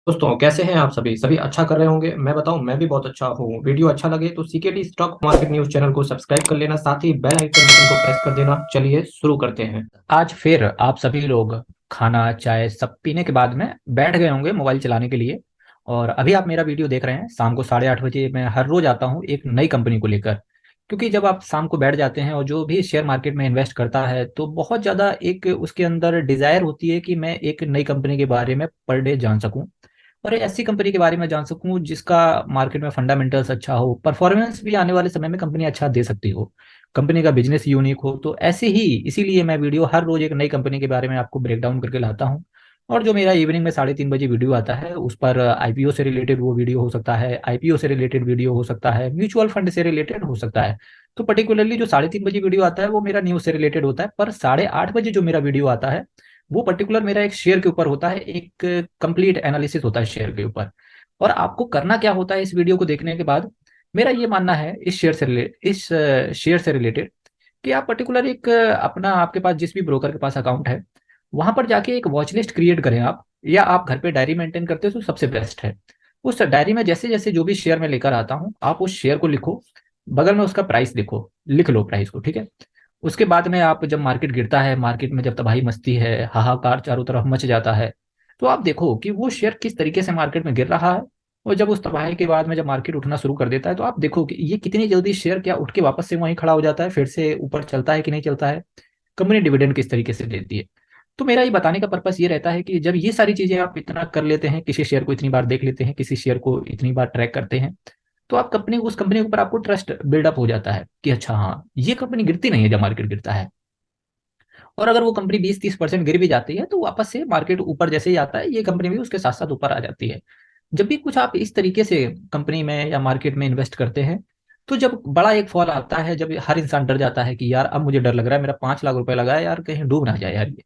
दोस्तों कैसे हैं आप सभी सभी अच्छा कर रहे होंगे। मैं बताऊं, मैं भी बहुत अच्छा हूँ। वीडियो अच्छा लगे तो CKD stock market news channel को सब्सक्राइब कर लेना, साथ ही बेल आइकन बटन को प्रेस कर देना। चलिए शुरू करते हैं। आज फिर आप सभी लोग खाना चाय सब पीने के बाद में बैठ गए होंगे मोबाइल चलाने के लिए। और अभी आप मेरा वीडियो देख रहे हैं। शाम को 8:30 बजे मैं हर रोज आता हूँ एक नई कंपनी को लेकर। क्योंकि जब आप शाम को बैठ जाते हैं और जो भी शेयर मार्केट में इन्वेस्ट करता है तो बहुत ज़्यादा एक उसके अंदर डिजायर होती है कि मैं एक नई कंपनी के बारे में पर डे जान सकूं, और एक ऐसी कंपनी के बारे में जान सकूं जिसका मार्केट में फंडामेंटल्स अच्छा हो, परफॉर्मेंस भी आने वाले समय में कंपनी अच्छा दे सकती हो, कंपनी का बिजनेस यूनिक हो। तो ऐसे ही इसीलिए मैं वीडियो हर रोज एक नई कंपनी के बारे में आपको ब्रेक डाउन करके लाता हूं। और जो मेरा इवनिंग में 3:30 बजे वीडियो आता है उस पर आईपीओ से रिलेटेड वो वीडियो हो सकता है, आईपीओ से रिलेटेड वीडियो हो सकता है, म्यूचुअल फंड से रिलेटेड हो सकता है। तो पर्टिकुलरली जो 3:30 बजे वीडियो आता है वो मेरा न्यूज से रिलेटेड होता है, पर 8:30 बजे जो मेरा वीडियो आता है वो पर्टिकुलर मेरा एक शेयर के ऊपर होता है, एक कंप्लीट एनालिसिस होता है शेयर के ऊपर। और आपको करना क्या होता है इस वीडियो को देखने के बाद, मेरा ये मानना है इस शेयर से रिलेटेड कि आप पर्टिकुलर एक अपना आपके पास जिस भी ब्रोकर के पास अकाउंट है वहां पर जाके एक वॉच लिस्ट क्रिएट करें आप, या आप घर पे डायरी मेंटेन करते हो तो सबसे बेस्ट है। उस डायरी में जैसे जैसे जो भी शेयर मैं लेकर आता हूँ आप उस शेयर को लिखो, बगल में उसका प्राइस लिखो, लिख लो प्राइस को, ठीक है। उसके बाद में आप जब मार्केट गिरता है, मार्केट में जब तबाही मचती है, हाहाकार चारों तरफ मच जाता है, तो आप देखो कि वो शेयर किस तरीके से मार्केट में गिर रहा है। और जब उस तबाही के बाद में जब मार्केट उठना शुरू कर देता है तो आप देखो कि ये कितनी जल्दी शेयर क्या उठ के वापस से वहीं खड़ा हो जाता है, फिर से ऊपर चलता है कि नहीं चलता है, कंपनी डिविडेंड किस तरीके से देती है। तो मेरा ये बताने का पर्पस ये रहता है कि जब ये सारी चीजें आप इतना कर लेते हैं, किसी शेयर को इतनी बार देख लेते हैं, किसी शेयर को इतनी बार ट्रैक करते हैं, तो आप कंपनी उस कंपनी के ऊपर आपको ट्रस्ट बिल्डअप हो जाता है कि अच्छा हाँ ये कंपनी गिरती नहीं है जब मार्केट गिरता है। और अगर वो कंपनी 20-30% गिर भी जाती है तो वापस से मार्केट ऊपर जैसे ही आता है ये कंपनी भी उसके साथ साथ ऊपर आ जाती है। जब भी कुछ आप इस तरीके से कंपनी में या मार्केट में इन्वेस्ट करते हैं, तो जब बड़ा एक फॉल आता है, जब हर इंसान डर जाता है कि यार अब मुझे डर लग रहा है, मेरा 5 लाख रुपए लगा है यार, कहीं डूब ना जाए यार ये,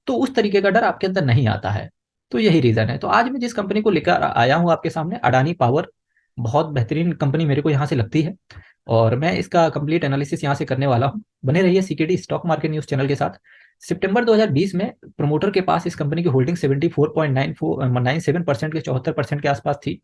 तो उस तरीके का डर आपके अंदर नहीं आता है। तो यही रीजन है। तो आज मैं जिस कंपनी को लेकर आया हूँ आपके सामने, अडानी पावर, बहुत बेहतरीन कंपनी मेरे को यहाँ से लगती है। और मैं इसका कंप्लीट एनालिसिस यहाँ से करने वाला हूँ। बने रहिए CKD stock market news channel के साथ। सितंबर 2020 में प्रमोटर के पास इस कंपनी की होल्डिंग 74.97% के 74% के आसपास थी।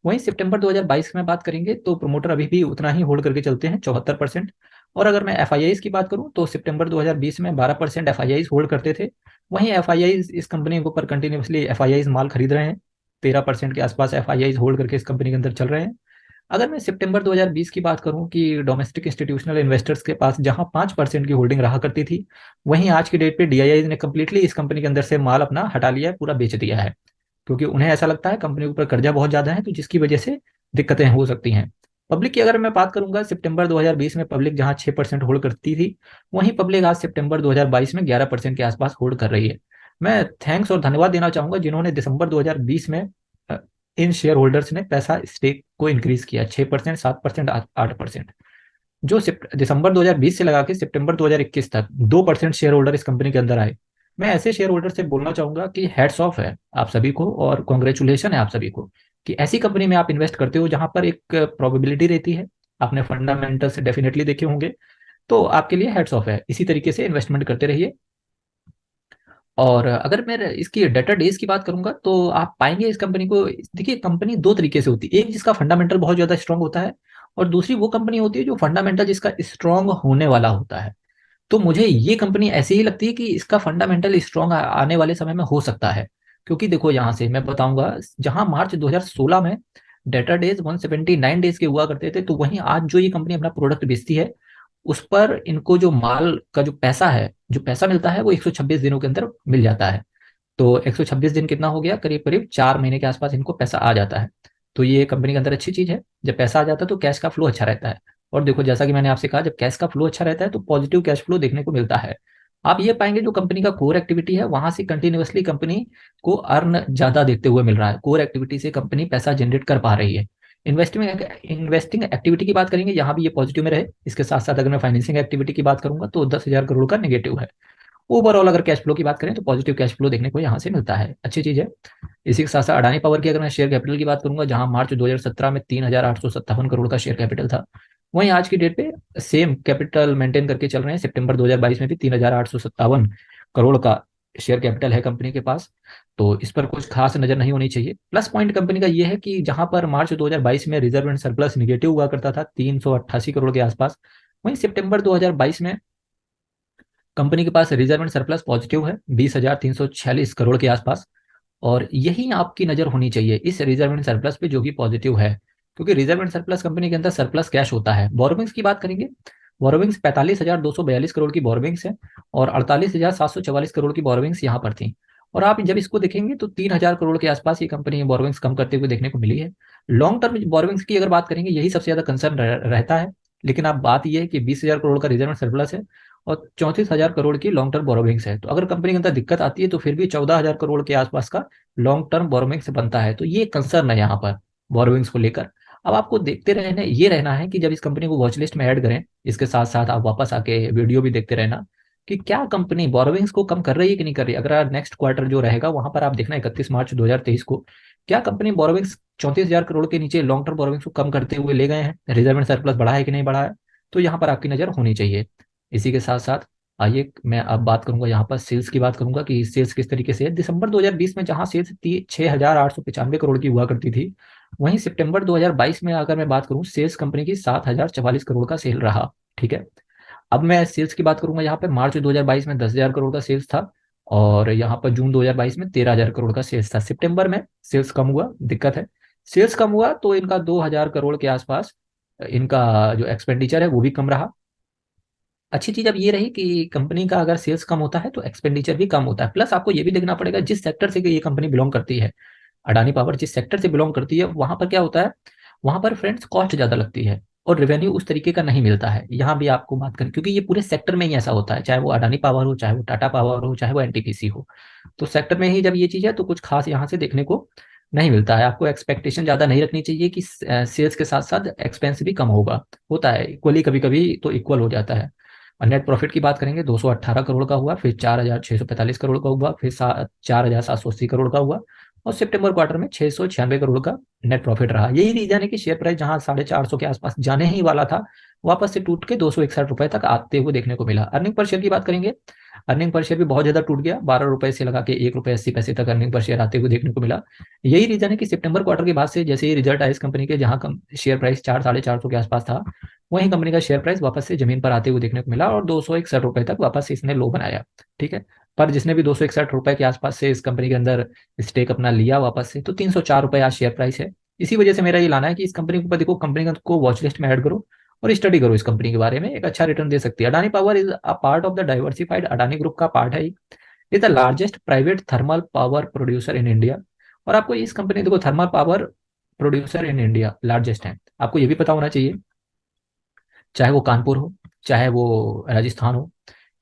वहीं सितंबर 2022 में बात करेंगे तो प्रमोटर अभी भी उतना ही होल्ड करके चलते हैं, 74%। और अगर मैं एफआईआईज की बात करूं तो सितंबर 2020 में 12% एफआईआईज होल्ड करते थे। वहीं एफआईआईज इस कंपनी के ऊपर कंटिन्यूसली एफआईआईज माल खरीद रहे हैं, 13% के आसपास एफआईआईज होल्ड करके इस कंपनी के अंदर चल रहे हैं। अगर मैं सितंबर 2020 की बात करूं कि डोमेस्टिक इंस्टीट्यूशनल इन्वेस्टर्स के पास जहां 5% की होल्डिंग रहा करती थी, वहीं आज की डेट पे डीआईआई ने कंप्लीटली इस कंपनी के अंदर से माल अपना हटा लिया है, पूरा बेच दिया है। क्योंकि उन्हें ऐसा लगता है कंपनी के ऊपर कर्जा बहुत ज्यादा है, तो जिसकी वजह से दिक्कतें हो सकती हैं। पब्लिक की अगर मैं बात करूंगा, सितंबर 2020 में पब्लिक जहां 6% होल्ड करती थी, वहीं पब्लिक आज सितंबर 2022 में 11% के आसपास होल्ड कर रही है। मैं थैंक्स और धन्यवाद देना चाहूंगा जिन्होंने दिसंबर 2020 में अ, इन शेयर होल्डर्स ने पैसा स्टेक को इंक्रीज किया, 6%, 7%, 8%। जो दिसंबर 2020 से लगा के सितंबर 2021 तक 2% शेयर होल्डर इस कंपनी के अंदर आए। मैं ऐसे शेयर होल्डर से बोलना चाहूंगा कि हैट्स ऑफ है आप सभी को, और कॉन्ग्रेचुलेशन है आप सभी को कि ऐसी कंपनी में आप इन्वेस्ट करते हो जहां पर एक प्रोबेबिलिटी रहती है। आपने फंडामेंटल से डेफिनेटली देखे होंगे। तो आपके लिए हेड्स ऑफ है, इसी तरीके से इन्वेस्टमेंट करते रहिए। और अगर मैं इसकी डेटर डेज की बात करूंगा तो आप पाएंगे इस कंपनी को, देखिए कंपनी दो तरीके से होती है, एक जिसका फंडामेंटल बहुत ज्यादा स्ट्रांग होता है, और दूसरी वो कंपनी होती है जो फंडामेंटल जिसका स्ट्रांग होने वाला होता है। तो मुझे ये कंपनी ऐसी ही लगती है कि इसका फंडामेंटल स्ट्रांग आने वाले समय में हो सकता है। क्योंकि देखो यहाँ से मैं बताऊंगा, जहां मार्च 2016 में डेटा डेज 179 डेज के हुआ करते थे, तो वहीं आज जो ये कंपनी अपना प्रोडक्ट बेचती है उस पर इनको जो माल का जो पैसा है, जो पैसा मिलता है वो 126 दिनों के अंदर मिल जाता है। तो 126 दिन कितना हो गया, करीब करीब 4 महीने के आसपास इनको पैसा आ जाता है। तो ये कंपनी के अंदर अच्छी चीज है, जब पैसा आ जाता है तो कैश का फ्लो अच्छा रहता है। और देखो जैसा कि मैंने आपसे कहा, जब कैश का फ्लो अच्छा रहता है तो पॉजिटिव कैश फ्लो देखने को मिलता है। आप ये पाएंगे जो कंपनी का कोर एक्टिविटी है वहां से कंटिन्यूअसली कंपनी को अर्न ज्यादा देखते हुए मिल रहा है, कोर एक्टिविटी से कंपनी पैसा जनरेट कर पा रही है। इन्वेस्टिंग इन्वेस्टिंग एक्टिविटी की बात करेंगे, यहाँ भी ये पॉजिटिव में रहे। इसके साथ साथ अगर मैं फाइनेंसिंग एक्टिविटी की बात करूंगा तो 10,000 करोड़ का नेगेटिव है। ओवरऑल अगर कैश फ्लो की बात करें तो पॉजिटिव कैश फ्लो देखने को यहाँ से मिलता है, अच्छी चीज है। इसी के साथ साथ अडानी पावर की अगर मैं शेयर कैपिटल की बात करूंगा, जहां मार्च 2017 में 3,857 करोड़ का शेयर कैपिटल था, वहीं आज की डेट पे सेम कैपिटल मेंटेन करके चल रहे हैं। सितंबर 2022 में भी 3,857 करोड़ का शेयर कैपिटल है कंपनी के पास, तो इस पर कुछ खास नजर नहीं होनी चाहिए। प्लस पॉइंट कंपनी का ये है कि जहां पर मार्च 2022 में रिजर्व एंड सरप्लस निगेटिव हुआ करता था 388 करोड़ के आसपास, वहीं सितंबर 2022 में कंपनी के पास रिजर्व एंड सरप्लस पॉजिटिव है 20,346 करोड़ के आसपास। और यही आपकी नजर होनी चाहिए इस रिजर्व एंड सरप्लस पे जो कि पॉजिटिव है, क्योंकि रिजर्व एंड सरप्लस कंपनी के अंदर सरप्लस कैश होता है। बोरोविंग्स की बात करेंगे, बोरोविंग्स 45,242 करोड़ की बोरोविंग्स है और 48,744 करोड़ की बोरोविंग्स यहाँ पर थी। और आप जब इसको देखेंगे तो 3,000 करोड़ के आसपास ये कंपनी बोरोविंग्स कम करते हुए देखने को मिली है। लॉन्ग टर्म बोरोविंग्स की अगर बात करेंगे, यही सबसे ज्यादा कंसर्न रहता है। लेकिन आप बात यह है कि 20,000 करोड़ का रिजर्व एंड सरप्लस है और 34,000 करोड़ की लॉन्ग टर्म बोरोविंग्स है, तो अगर कंपनी के अंदर दिक्कत आती है तो फिर भी 14,000 करोड़ के आसपास का लॉन्ग टर्म बोरोविंग्स बनता है। तो ये कंसर्न है यहाँ पर बोरोविंग्स को लेकर। अब आपको देखते रहना है कि जब इस कंपनी को वॉच लिस्ट में ऐड करें, इसके साथ साथ आप वापस आके वीडियो भी देखते रहना कि क्या कंपनी बोरोविंग्स को कम कर रही है कि नहीं कर रही है। अगर नेक्स्ट क्वार्टर जो रहेगा वहां पर आप देखना 31 मार्च 2023 को, क्या कंपनी बोरोविंग्स 34,000 करोड़ के नीचे लॉन्ग टर्म बोरोविंग्स को कम करते हुए ले गए हैं, रिजर्व एंड सरप्लस बढ़ा है कि नहीं बढ़ा है। तो यहाँ पर आपकी नजर होनी चाहिए। इसी के साथ साथ आइए मैं अब बात करूंगा यहाँ पर सेल्स की बात करूंगा कि सेल्स किस तरीके से है। दिसंबर 2020 में जहां सेल्स 6,895 करोड़ की हुआ करती थी, वहीं सितंबर 2022 में अगर मैं बात करूं, सेल्स कंपनी की 7,044 करोड़ का सेल रहा। ठीक है, अब मैं सेल्स की बात करूंगा यहाँ पे। मार्च 2022 में 10,000 करोड़ का सेल्स था और यहाँ पर जून 2022 में 13,000 करोड़ का सेल्स था। सितंबर में सेल्स कम हुआ, दिक्कत है। सेल्स कम हुआ तो इनका 2,000 करोड़ के आसपास इनका जो एक्सपेंडिचर है वो भी कम रहा। अच्छी चीज अब ये रही कि कंपनी का अगर सेल्स कम होता है तो एक्सपेंडिचर भी कम होता है। प्लस आपको ये भी देखना पड़ेगा जिस सेक्टर से ये कंपनी बिलोंग करती है, अडानी पावर जिस सेक्टर से बिलोंग करती है, वहां पर क्या होता है, वहां पर फ्रेंड्स कॉस्ट ज्यादा लगती है और रेवेन्यू उस तरीके का नहीं मिलता है। यहाँ भी आपको बात करें, क्योंकि ये पूरे सेक्टर में ही ऐसा होता है, चाहे वो अडानी पावर हो, चाहे वो टाटा पावर हो, चाहे वो एनटीपीसी हो। तो सेक्टर में ही जब ये चीज है तो कुछ खास यहाँ से देखने को नहीं मिलता है। आपको एक्सपेक्टेशन ज्यादा नहीं रखनी चाहिए कि सेल्स के साथ साथ एक्सपेंस भी कम होता है इक्वली, कभी कभी तो इक्वल हो जाता है। और नेट प्रॉफिट की बात करेंगे, 218 करोड़ का हुआ, फिर 4,645 करोड़ का हुआ, फिर 4,780 करोड़ का हुआ और सितंबर क्वार्टर में 696 करोड़ का नेट प्रॉफिट रहा। यही रीजन है कि शेयर प्राइस जहां 450 के आसपास जाने ही वाला था, वापस से टूट के 261 रुपए तक आते हुए देखने को मिला। अर्निंग पर शेयर की बात करेंगे, अर्निंग पर शेयर भी बहुत ज्यादा टूट गया, 12 रुपए से लगा के 1 रुपए 80 पैसे तक अर्निंग पर शेयर आते हुए देखने को मिला। यही रीजन है कि सितंबर क्वार्टर के बाद से जैसे ही रिजल्ट आया इस कंपनी के, जहां शेयर प्राइस 400 साढ़े 400 के आसपास था, वहीं कंपनी का शेयर प्राइस वापस से जमीन पर आते हुए देखने को मिला और 261 रुपए तक वापस से इसने लो बनाया। ठीक है, पर जिसने भी 261 रुपए के आसपास से इस कंपनी के अंदर स्टेक अपना लिया वापस से, तो 304 रुपए आज शेयर प्राइस है। इसी वजह से मेरा ये लाना है कि इस कंपनी के ऊपर देखो, कंपनी को वॉच लिस्ट में ऐड करो और स्टडी करो इस कंपनी के बारे में, एक अच्छा रिटर्न दे सकती है। Adani power is a part of the diversified Adani group का पार्ट है। Is the largest private thermal power producer in India. और आपको इस कंपनी देखो, thermal power producer in India largest है, आपको ये भी पता होना चाहिए। चाहे वो कानपुर हो, चाहे वो राजस्थान हो,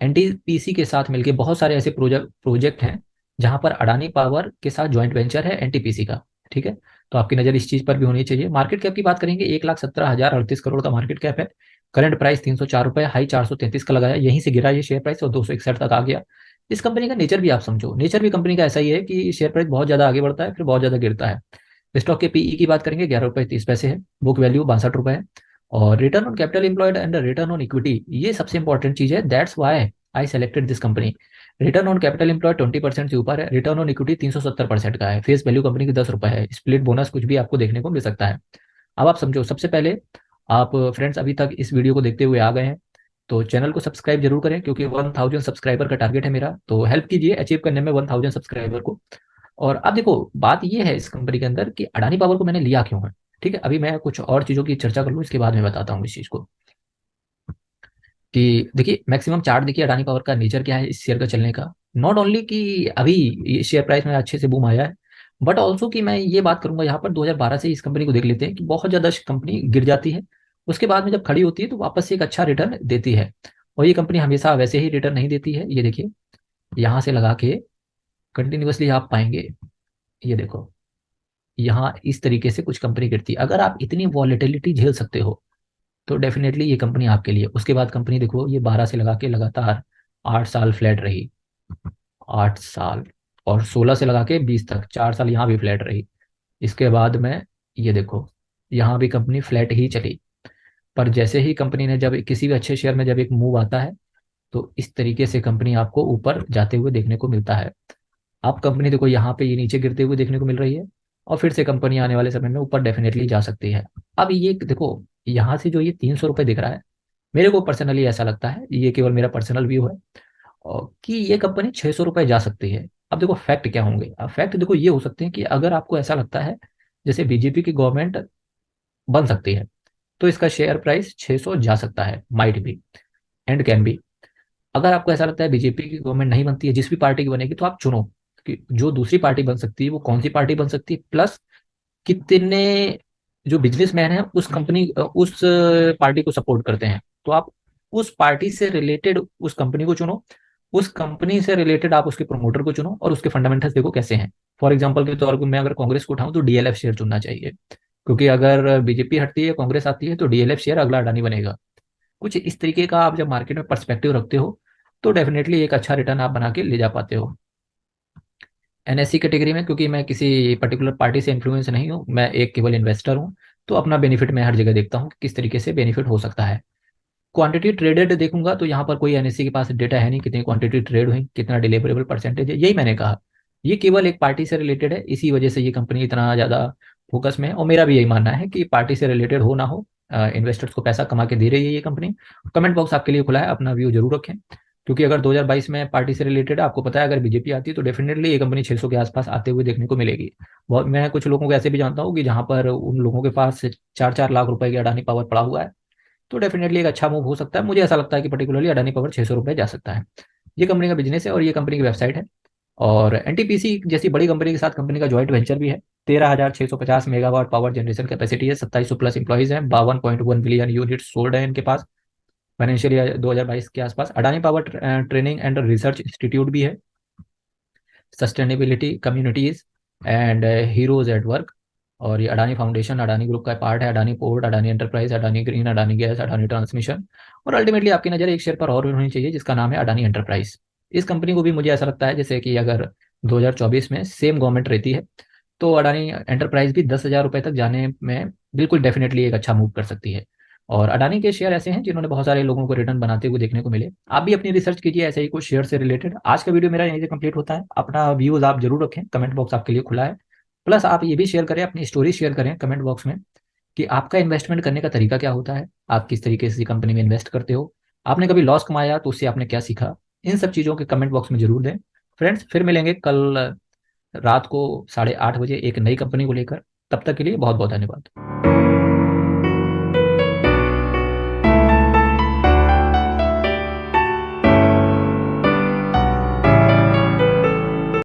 एनटीपीसी के साथ मिलके बहुत सारे ऐसे प्रोजेक्ट हैं जहां पर अडानी पावर के साथ ज्वाइंट वेंचर है एनटीपीसी का। ठीक है, तो आपकी नजर इस चीज पर भी होनी चाहिए। मार्केट कैप की बात करेंगे, 1,17,038 करोड़ का मार्केट कैप है। करंट प्राइस 304 रुपए, हाई 433 का लगाया, यहीं से गिरा ये शेयर प्राइस और 261 तक आ गया। इस कंपनी का नेचर भी आप समझो, नेचर भी कंपनी का ऐसा ही है कि शेयर प्राइस बहुत ज्यादा आगे बढ़ता है फिर बहुत ज्यादा गिरता है। स्टॉक के पीई की बात करेंगे, 11 रुपए 30 पैसे है। बुक वैल्यू 62 रुपए है। और return on capital employed and return on equity, ये सबसे इंपॉर्टेंट चीज है, that's why I selected this company. Return on capital employed 20% से ऊपर है, रिटर्न ऑन इक्विटी 370% का है, फेस वैल्यू कंपनी की 10 रुपए है, स्प्लिट बोनस कुछ भी आपको देखने को मिल सकता है। अब आप समझो, सबसे पहले आप फ्रेंड्स अभी तक इस वीडियो को देखते हुए आ गए हैं तो चैनल को सब्सक्राइब जरूर करें, क्योंकि 1,000 सब्सक्राइबर का टारगेट है मेरा, तो हेल्प कीजिए अचीव करने में 1,000 सब्सक्राइबर को। और अब देखो, बात ये है इस कंपनी के अंदर कि अडानी पावर को मैंने लिया क्यों है। ठीक है, अभी मैं कुछ और चीजों की चर्चा कर लूँ, इसके बाद मैं बताता हूँ इस चीज को। कि देखिए, मैक्सिमम चार्ट देखिए अडानी पावर का नेचर क्या है इस शेयर का चलने का। नॉट ओनली कि अभी ये शेयर प्राइस में अच्छे से बूम आया है, बट ऑल्सो कि मैं ये बात करूंगा यहाँ पर 2012 से इस कंपनी को देख लेते हैं कि बहुत ज्यादा कंपनी गिर जाती है, उसके बाद में जब खड़ी होती है तो वापस से एक अच्छा रिटर्न देती है। और ये कंपनी हमेशा वैसे ही रिटर्न नहीं देती है। ये देखिए, यहाँ से लगा के कंटिन्यूअसली आप पाएंगे, ये देखो, यहाँ इस तरीके से कुछ कंपनी गिरती है। अगर आप इतनी वॉलेटिलिटी झेल सकते हो तो डेफिनेटली ये कंपनी आपके लिए। उसके बाद कंपनी देखो, ये 12 से लगा के लगातार 8 साल फ्लैट रही, 8 साल, और 16 से लगा के 20 तक 4 साल यहाँ भी फ्लैट रही। इसके बाद में ये देखो, यहाँ भी कंपनी फ्लैट ही चली। पर जैसे ही कंपनी ने, जब किसी भी अच्छे शेयर में जब एक मूव आता है तो इस तरीके से कंपनी आपको ऊपर जाते हुए देखने को मिलता है। आप कंपनी देखो यहाँ पे ये नीचे गिरते हुए देखने को मिल रही है, और फिर से कंपनी आने वाले समय में ऊपर डेफिनेटली जा सकती है। अब ये देखो, यहाँ से जो ये 300 रुपये दिख रहा है, मेरे को पर्सनली ऐसा लगता है, ये केवल मेरा पर्सनल व्यू है, और कि ये कंपनी 600 रुपये जा सकती है। अब देखो फैक्ट क्या होंगे, अब फैक्ट देखो ये हो सकते हैं कि अगर आपको ऐसा लगता है जैसे बीजेपी की गवर्नमेंट बन सकती है, तो इसका शेयर प्राइस 600 जा सकता है, माइट भी एंड कैन बी। अगर आपको ऐसा लगता है बीजेपी की गवर्नमेंट नहीं बनती है, जिस भी पार्टी की बनेगी, तो आप चुनो कि जो दूसरी पार्टी बन सकती है वो कौन सी पार्टी बन सकती है, प्लस कितने जो बिजनेसमैन है उस कंपनी उस पार्टी को सपोर्ट करते हैं, तो आप उस पार्टी से रिलेटेड उस कंपनी को चुनो, उस कंपनी से रिलेटेड आप उसके प्रमोटर को चुनो, और उसके फंडामेंटल्स देखो कैसे हैं। फॉर एग्जाम्पल के तौर पर मैं अगर कांग्रेस को उठाऊं तो डीएलएफ शेयर चुनना चाहिए, क्योंकि अगर बीजेपी हटती है, कांग्रेस आती है, तो डीएलएफ शेयर अगला अडानी बनेगा। कुछ इस तरीके का आप जब मार्केट में पर्सपेक्टिव रखते हो, तो डेफिनेटली एक अच्छा रिटर्न आप बना के ले जा पाते हो। एनएससी कैटेगरी में, क्योंकि मैं किसी पर्टिकुलर पार्टी से इन्फ्लुएंस नहीं हूँ, मैं एक केवल इन्वेस्टर हूँ, तो अपना बेनिफिट मैं हर जगह देखता हूँ कि किस तरीके से बेनिफिट हो सकता है। क्वांटिटी ट्रेडेड देखूंगा तो यहाँ पर कोई एनएससी के पास डेटा है नहीं, कितनी क्वांटिटी ट्रेड हुई, कितना डिलीवरेबल परसेंटेज है, यही मैंने कहा। ये केवल एक पार्टी से रिलेटेड है, इसी वजह से ये कंपनी इतना ज़्यादा फोकस में है, और मेरा भी यही मानना है कि पार्टी से रिलेटेड हो ना हो, इन्वेस्टर्स को पैसा कमा के दे रही है ये कंपनी। कमेंट बॉक्स आपके लिए खुला है, अपना व्यू जरूर रखें, क्योंकि अगर 2022 में पार्टी से रिलेटेड आपको पता है, अगर बीजेपी आती है तो डेफिनेटली ये कंपनी 600 के आसपास आते हुए देखने को मिलेगी। बहुत, मैं कुछ लोगों को ऐसे भी जानता हूँ कि जहाँ पर उन लोगों के पास 4-4 लाख रुपए की अडानी पावर पड़ा हुआ है, तो डेफिनेटली एक अच्छा मूव हो सकता है। मुझे ऐसा लगता है कि पर्टिकुलरली अडानी पावर 600 रुपये जा सकता है। ये कंपनी का बिजनेस है और ये कंपनी की वेबसाइट है, और एनटीपीसी जैसी बड़ी कंपनी के साथ कंपनी का जॉइंट वेंचर भी है। 13,650 मेगावाट पावर जनरेशन कैपेसिटी है, 2700 प्लस इंप्लॉइज हैं, 52.1 बिलियन यूनिट सोल्ड है इनके पास फाइनेंशियल ईयर 2022 के आसपास। Adani power training and research institute भी है, sustainability communities and heroes at work. और ये अडानी फाउंडेशन अडानी ग्रुप का पार्ट है, Adani port, Adani enterprise, Adani green, Adani gas, Adani transmission. और अल्टीमेटली आपकी नज़र एक शेयर पर और होनी चाहिए जिसका नाम है अडानी एंटरप्राइज। इस कंपनी को भी मुझे ऐसा लगता है जैसे कि अगर 2024 में सेम गवर्नमेंट रहती है, तो अडानी एंटरप्राइज भी 10,000 रुपये तक जाने में बिल्कुल डेफिनेटली एक अच्छा मूव कर सकती है। और अडानी के शेयर ऐसे हैं जिन्होंने बहुत सारे लोगों को रिटर्न बनाते हुए देखने को मिले। आप भी अपनी रिसर्च कीजिए ऐसे ही कुछ शेयर से रिलेटेड। आज का वीडियो मेरा यहीं से कंप्लीट होता है। अपना व्यूज आप जरूर रखें, कमेंट बॉक्स आपके लिए खुला है। प्लस आप ये भी शेयर करें, अपनी स्टोरी शेयर करें कमेंट बॉक्स में, कि आपका इन्वेस्टमेंट करने का तरीका क्या होता है, आप किस तरीके से कंपनी में इन्वेस्ट करते हो, आपने कभी लॉस कमाया तो उससे आपने क्या सीखा। इन सब चीज़ों के कमेंट बॉक्स में जरूर दें। फ्रेंड्स, फिर मिलेंगे कल रात को 8:30 बजे एक नई कंपनी को लेकर। तब तक के लिए बहुत बहुत धन्यवाद।